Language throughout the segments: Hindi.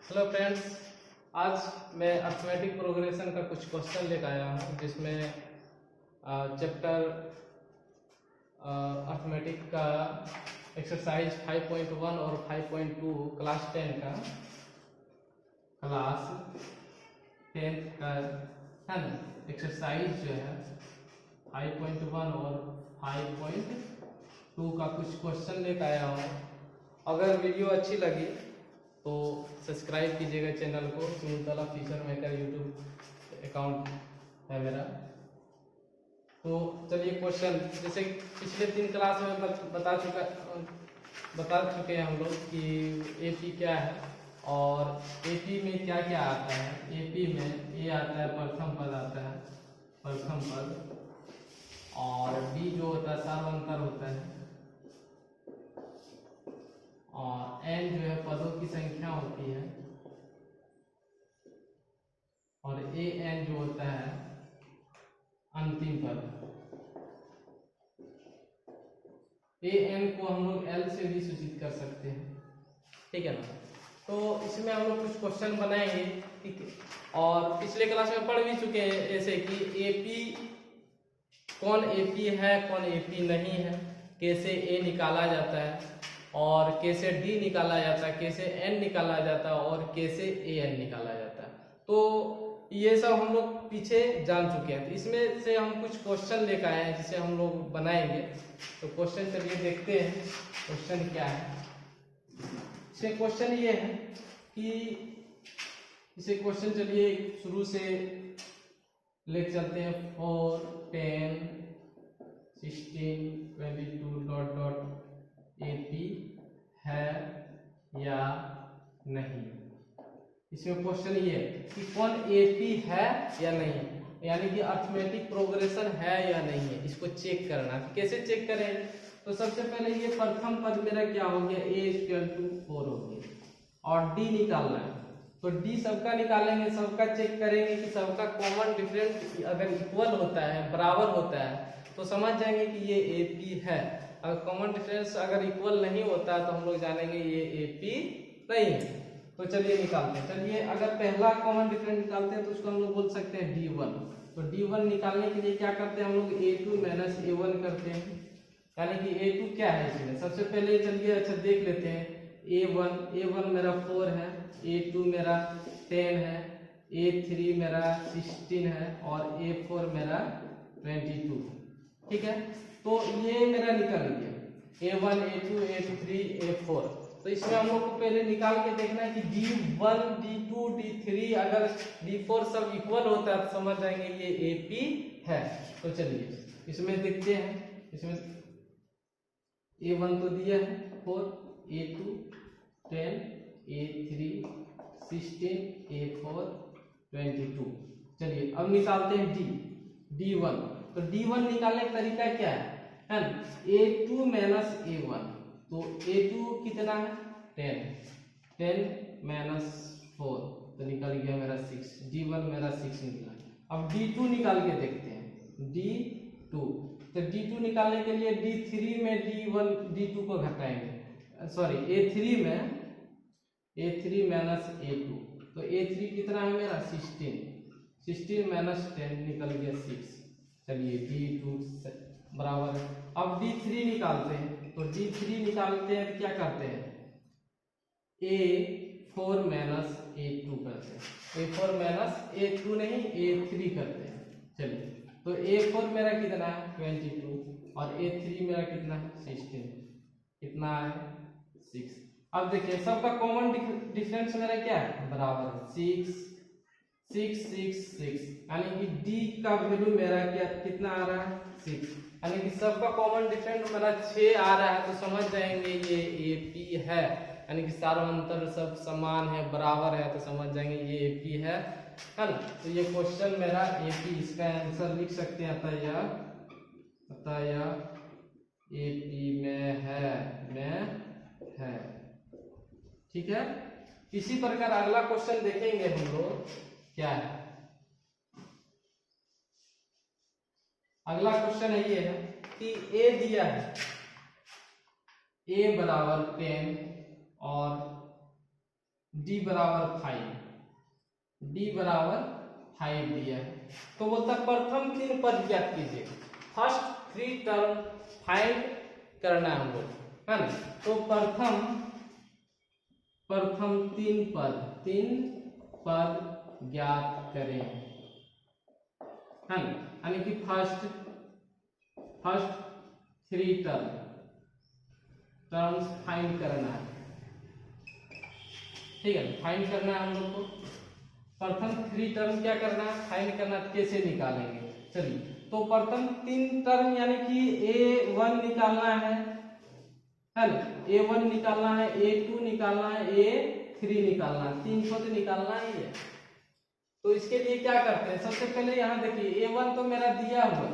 हेलो फ्रेंड्स, आज मैं अर्थमेटिक प्रोग्रेशन का कुछ क्वेश्चन लेकर आया हूँ जिसमें चैप्टर अर्थमेटिक का एक्सरसाइज 5.1 और 5.2 क्लास 10 का है ना। एक्सरसाइज जो है 5.1 और 5.2 का कुछ क्वेश्चन लेकर आया हूँ। अगर वीडियो अच्छी लगी तो सब्सक्राइब कीजिएगा चैनल को। सुनीतला फीचर मेकर यूट्यूब अकाउंट है मेरा। तो चलिए क्वेश्चन, जैसे पिछले 3 क्लास में बता चुके हैं हम लोग कि एपी क्या है और एपी में क्या क्या आता है। एपी में ए आता है, प्रथम पद आता है, प्रथम पद, और डी जो होता है सार्वंतर होता है, और एन जो है पदों की संख्या होती है, और ए एन जो होता है अंतिम पद। ए एन को हम लोग एल से भी सूचित कर सकते हैं, ठीक है ना। तो इसमें हम लोग कुछ क्वेश्चन बनाएंगे, ठीक है। और पिछले क्लास में पढ़ भी चुके हैं जैसे कि एपी, कौन एपी है कौन एपी नहीं है, कैसे ए निकाला जाता है, और कैसे डी निकाला जाता है, कैसे एन निकाला जाता है, और कैसे ए एन निकाला जाता है। तो ये सब हम लोग पीछे जान चुके हैं। तो इसमें से हम कुछ क्वेश्चन लेकर आए हैं जिसे हम लोग बनाएंगे। तो क्वेश्चन चलिए देखते हैं क्वेश्चन क्या है। इसमें क्वेश्चन ये है कि इसे क्वेश्चन चलिए शुरू से लेकर चलते हैं। 4, 10, 16, 22 डॉट डॉट एपी है या नहीं। इसमें क्वेश्चन ये है कि कौन एपी है या नहीं, यानी कि अर्थमेटिक प्रोग्रेशन है या नहीं है, इसको चेक करना। तो कैसे चेक करें? तो सबसे पहले ये प्रथम पद मेरा क्या हो गया, a=4 हो गया, और डी निकालना है। तो डी सबका निकालेंगे, सबका चेक करेंगे कि सबका कॉमन डिफरेंस अगर इक्वल होता है, बराबर होता है, तो समझ जाएंगे कि ये एपी है। अगर कॉमन डिफरेंस अगर इक्वल नहीं होता है तो हम लोग जानेंगे ये एपी नहीं है। तो चलिए निकालते हैं। चलिए अगर पहला कॉमन डिफरेंस निकालते हैं तो उसको हम लोग बोल सकते हैं D1। तो D1 निकालने के लिए क्या करते हैं हम लोग, A2 माइनस A1 करते हैं। यानी कि A2 क्या है इसमें, सबसे पहले चलिए अच्छा देख लेते हैं। A1 मेरा 4 है, A2 मेरा 10 है, A3 मेरा 16 है, और A4 मेरा 22, ठीक है। तो ये मेरा निकल गया A1, A2, A3, A4। तो इसमें हम लोग को पहले निकाल के देखना है कि D1, D2, D3, अगर D4 सब इक्वल होता है तो समझ जाएंगे ये AP है। तो चलिए इसमें देखते हैं। इसमें A1 तो दिया है 4, A2 10, A3 16, A4 22। चलिए अब निकालते हैं D1। तो D1 निकालने का तरीका क्या है ना, A2 माइनस A1। तो A2 कितना है 10 माइनस 4, तो निकल गया मेरा 6। D1 मेरा 6 निकला। अब D2 निकाल के देखते हैं। D2, तो D2 निकालने के लिए D3 में D1 D2 को घटाएंगे, सॉरी A3 माइनस A2। तो A3 कितना है मेरा 16 माइनस 10 निकल गया 6। चलिए D2 बराबर है। अब D3 निकालते हैं। तो D3 निकालते हैं क्या करते हैं, A4 माइनस A2 करते हैं। A4 माइनस A2 नहीं, A3 करते हैं। चलिए तो A4 मेरा कितना है 22, और A3 मेरा कितना है 16, कितना है 6। अब देखिए सबका कॉमन डिफरेंस मेरा क्या है, बराबर है 6 6 6 6, यानी कि D का वैल्यू मेरा क्या कितना आ रहा है 6, यानी कि सबका कॉमन डिफरेंस मेरा 6 आ रहा है। तो समझ जाएंगे ये एपी है, यानी कि सार्वंतर सब समान है, बराबर है, तो समझ जाएंगे ये एपी है ना। तो ये क्वेश्चन मेरा एपी, इसका आंसर लिख सकते हैं अतः यह एपी में है, ठीक है। इसी प्रकार अगला क्वेश्चन देखेंगे हम लोग क्या है। अगला क्वेश्चन ये है कि A दिया है, A बराबर 10 और डी बराबर 5, डी बराबर 5 दिया है। तो बोलता है प्रथम 3 पद ज्ञात कीजिए, फर्स्ट 3 टर्म फाइंड करना है हम लोग, है ना। तो प्रथम 3 पद ज्ञात करें, है ना, यानी कि फर्स्ट 3 टर्म्स फाइंड करना है, ठीक है। फाइंड करना है हम लोग को, प्रथम 3 टर्म क्या करना है, फाइंड करना। कैसे निकालेंगे, चलिए। तो प्रथम 3 टर्म यानी कि A1 निकालना है ना, A1 निकालना है, A2 निकालना है, A3 निकालना है, 3 को तो निकालना ही है। तो इसके लिए क्या करते हैं, सबसे पहले यहाँ देखिए A1 तो मेरा दिया हुआ,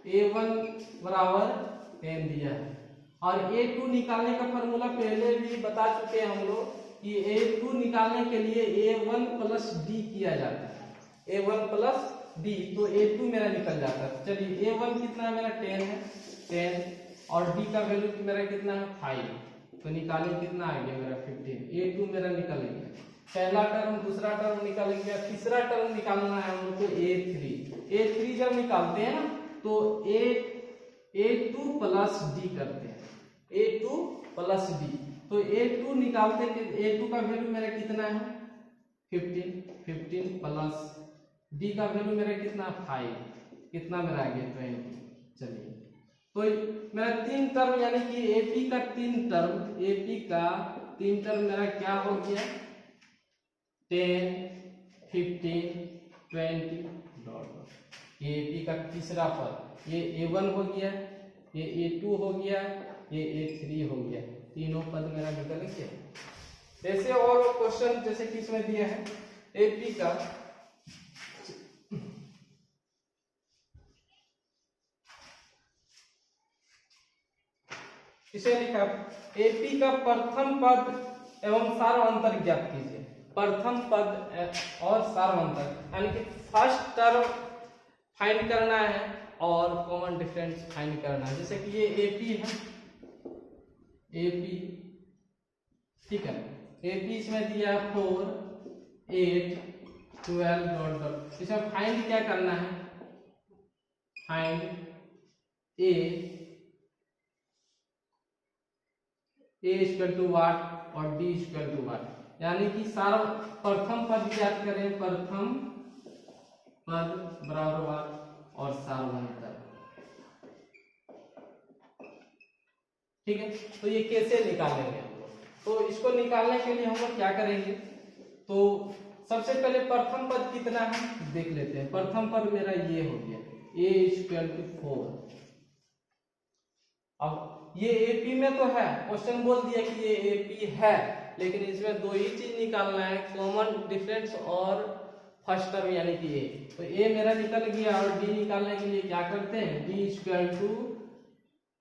A1 बराबर 10 दिया है, और A2 निकालने का फॉर्मूला पहले भी बता चुके हैं हम लोग कि A2 निकालने के लिए A1 प्लस D किया जाता है, A1 प्लस D, तो A2 मेरा निकल जाता है। चलिए A1 कितना है मेरा 10 है, 10, और D का वैल्यू मेरा कितना है 5, तो निकालें कितना आ गया मेरा 15, A2 मेरा निकल गया। पहला टर्म, दूसरा टर्म निकल गया, तीसरा टर्म निकालना है हम लोग को A3 जब निकालते हैं ना तो A2 प्लस D करते हैं, A2 प्लस D, तो A2 निकालते हैं, A2 का वैल्यू मेरा कितना है 15 प्लस D का वैल्यू मेरा कितना 5, कितना मेरा आ गया 20। चलिए, तो मेरा 3 टर्म यानी कि AP का 3 टर्म मेरा क्या हो गया 10, 15, 20 डॉट। ये AP का तीसरा पद, ये A1 हो गया, ये A2 हो गया, ये A3 हो गया, तीनों पद मेरा निकल गया। ऐसे और क्वेश्चन जैसे कि इसमें दिया है AP का, इसे लिखा AP का प्रथम पद एवं सार्वंतर ज्ञात कीजिए। प्रथम पद और सार्वंतर यानी कि फर्स्ट टर्म फाइंड करना है और कॉमन डिफरेंस फाइंड करना है। जैसे कि ये AP है, AP, ठीक है, AP इसमें दिया 4, 8, 12 डॉट डॉट। इसमें फाइंड क्या करना है, फाइंड A इक्वल टू वाट और D इक्वल टू वाट, यानी कि प्रथम पद ज्ञात करें, प्रथम पद बराबर वाट और सार्वंतर, ठीक है। तो ये कैसे निकालेंगे हम लोग, तो इसको निकालने के लिए हम लोग क्या करेंगे, तो सबसे पहले प्रथम पद कितना है देख लेते हैं। प्रथम पद मेरा ये हो गया A इक्वल टू 4। अब ये AP में तो है, क्वेश्चन बोल दिया कि ये AP है, लेकिन इसमें दो ही चीज निकालना है, कॉमन डिफरेंस और फर्स्ट टर्म यानी कि A। तो A मेरा निकल गया, और D निकालने के लिए क्या करते हैं, D इक्वल टू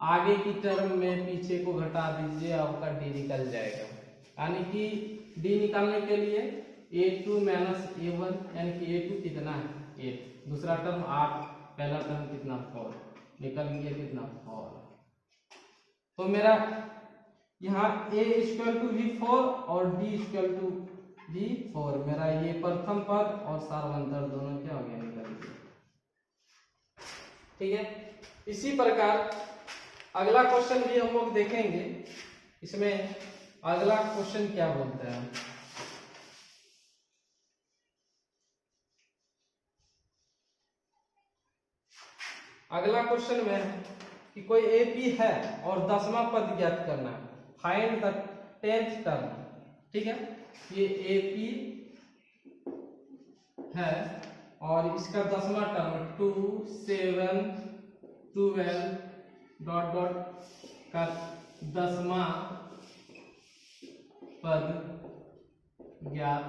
आगे की टर्म में पीछे को घटा दीजिए, आपका D निकल जाएगा। यानी कि D निकालने के लिए A2 माइनस A1, यानी कि A2 कितना है 8, दूसरा टर्म 8, पहला टर्म कितना 4, निकल गया कितना 4। तो मेरा यहाँ A इक्वल टू V4 और D इक्वल टू V4, मेरा ये प्रथम पद और सार्वंतर दोनों क्या हो गया, निकल गया, ठीक है। इसी प्रकार अगला क्वेश्चन भी हम लोग देखेंगे। इसमें अगला क्वेश्चन क्या बोलता है, अगला क्वेश्चन में है कि कोई AP है और 10वां पद ज्ञात करना है, फाइंड द 10th टर्म, ठीक है। ये AP है और इसका 10वां टर्म 2, 7, 12 डॉट डॉट का 10वां पद ज्ञात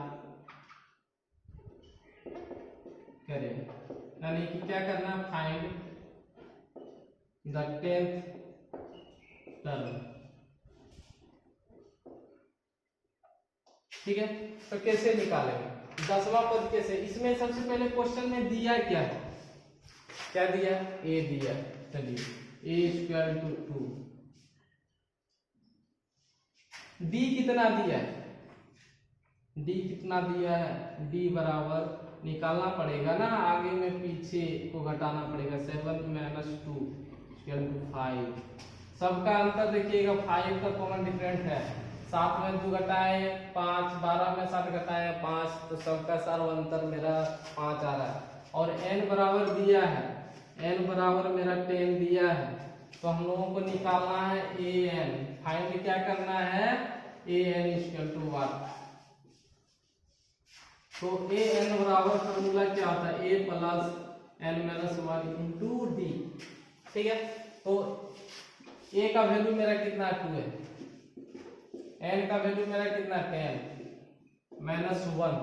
करें, यानी कि क्या करना, फाइंड द 10th टर्म, ठीक है। तो कैसे निकालेंगे 10वां पद कैसे, इसमें सबसे पहले क्वेश्चन में दिया क्या है, क्या दिया, A दिया। चलिए A इक्वल टू 2, D कितना दिया है डी कितना दिया है, डी बराबर निकालना पड़ेगा ना, आगे में पीछे को घटाना पड़ेगा। 7 - 2 = 5। सबका अंतर देखिएगा, 5 का कॉमन डिफरेंट है। 7 में 2 घटाए 5, 12 में 7 घटाए 5, तो सबका सारा अंतर मेरा 5 आ रहा है। और n बराबर दिया है, n बराबर मेरा 10 दिया है, तो हम लोगों को निकालना है an। फाइंड क्या करना है, an = 1। तो an बराबर फॉर्मूला क्या होता है, a + n - 1 × d। ठीक है, तो a का वैल्यू मेरा कितना 2 है, n का वैल्यू मेरा कितना 10 - 1,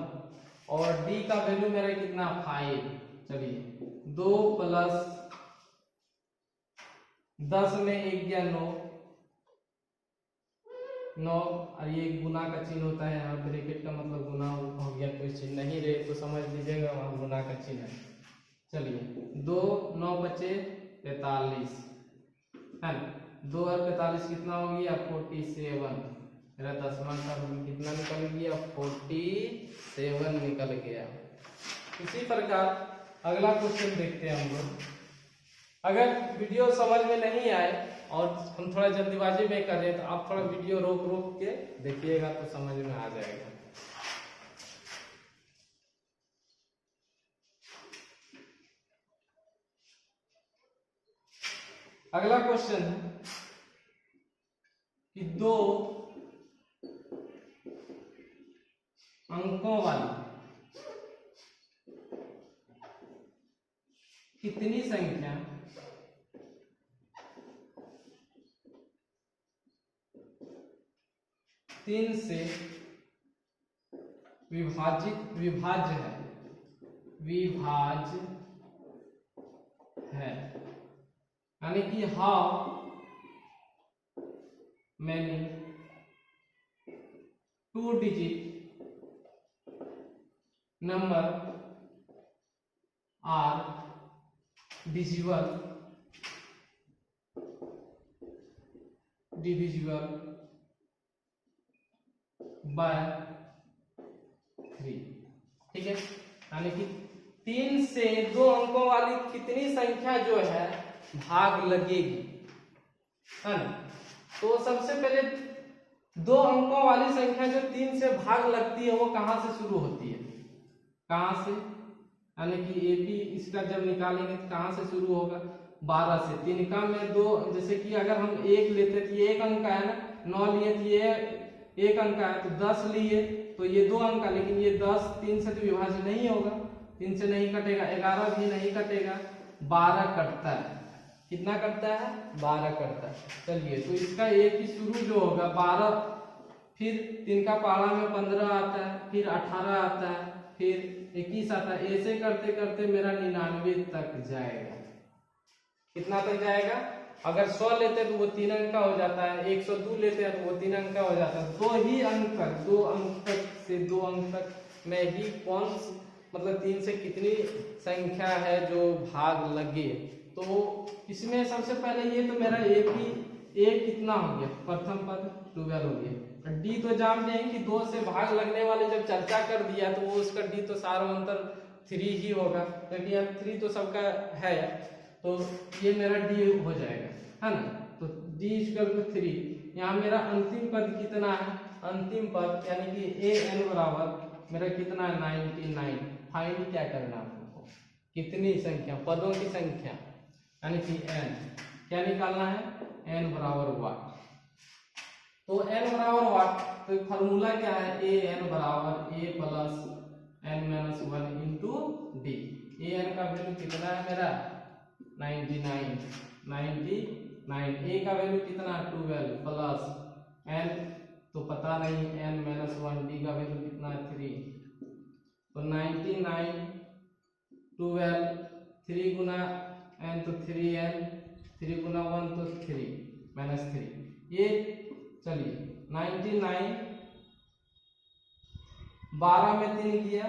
और d का वैल्यू मेरा कितना 5। चलिए 2 + 10 में 1 गया 9, और ये गुना का चिन्ह होता है यहाँ, ब्रैकेट का मतलब गुना हो गया। कोई चिन्ह नहीं रहे तो समझ लीजिएगा वहाँ गुना का चिन्ह है। चलिए 2 9 बचे 43 है ना, 2 और 45 कितना हो गया 47। मेरा 10वां का कितना निकल गया 47 निकल गया। इसी प्रकार अगला क्वेश्चन देखते हैं हम लोग। अगर वीडियो समझ में नहीं आए और हम थोड़ा जल्दीबाजी में कर रहे हैं तो आप थोड़ा वीडियो रोक रोक के देखिएगा तो समझ में आ जाएगा। अगला क्वेश्चन है कि 2 अंकों वाली कितनी संख्या 3 से विभाज्य है, यानी कि how many 2 digit number are divisible by 3। ठीक है, यानी कि 3 से 2 अंकों वाली कितनी संख्या जो है भाग लगेगी, है ना। तो सबसे पहले 2 अंकों वाली संख्या जो 3 से भाग लगती है वो कहाँ से शुरू होती है, कहाँ से, यानी कि AP इसका जब निकालेंगे तो कहाँ से शुरू होगा 12 से। 3 का में 2, जैसे कि अगर हम 1 लेते तो ये 1 अंक है ना, 9 लिए तो ये 1 अंक है, तो 10 लिए तो ये 2 अंक है, लेकिन ये 10 3 से तो विभाज्य नहीं होगा, 3 से नहीं कटेगा, 11 भी नहीं कटेगा, 12 कटता है। कितना कटता है 12 कटता है। चलिए तो इसका एक ही शुरू जो होगा 12, फिर 3 का पहाड़ा में 15 आता है, फिर 18 आता है, फिर 21 आता है, ऐसे करते करते मेरा 99 तक जाएगा। कितना तक जाएगा, अगर 100 लेते हैं तो वो 3 अंक का हो जाता है, 102 लेते हैं तो वो 3 अंक का हो जाता है। 2 अंक तक से 2 अंक तक में ही कौन मतलब 3 से कितनी संख्या है जो भाग लगे। तो इसमें सबसे पहले ये तो मेरा एक कितना हो गया, प्रथम पद 12 हो गया। डी तो जानते हैं कि 2 से भाग लगने वाले जब चर्चा कर दिया तो वो उसका डी तो सार्वंतर 3 ही होगा, क्योंकि यहाँ 3 तो सबका है, तो ये मेरा डी हो जाएगा, है ना। तो डी = 3। यहाँ मेरा अंतिम पद कितना है, अंतिम पद यानी कि an बराबर मेरा कितना है 99। फाइंड क्या करना आपको, कितनी संख्या, पदों की संख्या, यानी कि n क्या निकालना है, n बराबर 1। तो n बराबर 1, तो फॉर्मूला क्या है, an बराबर a + n - 1 × d। an का वैल्यू कितना है मेरा 99, a का वैल्यू कितना 12 प्लस n तो पता नहीं n - 1, d का वैल्यू कितना है 3, तो 99 12 3 गुना n तो 3n, 3 गुना 1 तो 3 -3। ये चलिए 99 12 में 3 किया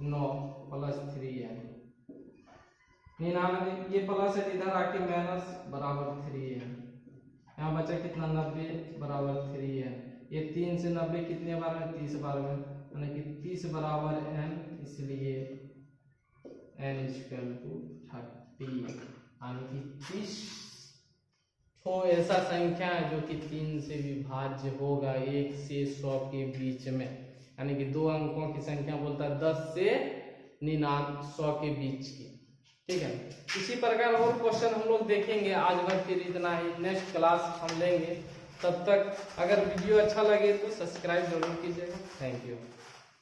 9 प्लस 3n 99, ये प्लस है इधर आके माइनस बराबर 3n, यहाँ बचा कितना 90 बराबर 3n। ये 3 से 90 कितने बार में, 30 बार में, यानी कि 30 बराबर n, इसलिए n = 30, यानी कि 30 तो ऐसा संख्या है जो कि 3 से विभाज्य होगा 1 से 100 के बीच में, यानी कि 2 अंकों की संख्या बोलता है 10 से 99 के बीच की। ठीक है, इसी प्रकार और क्वेश्चन हम लोग देखेंगे। आज भर फिर इतना ही, नेक्स्ट क्लास हम लेंगे। तब तक अगर वीडियो अच्छा लगे तो सब्सक्राइब जरूर कीजिएगा। Thank you.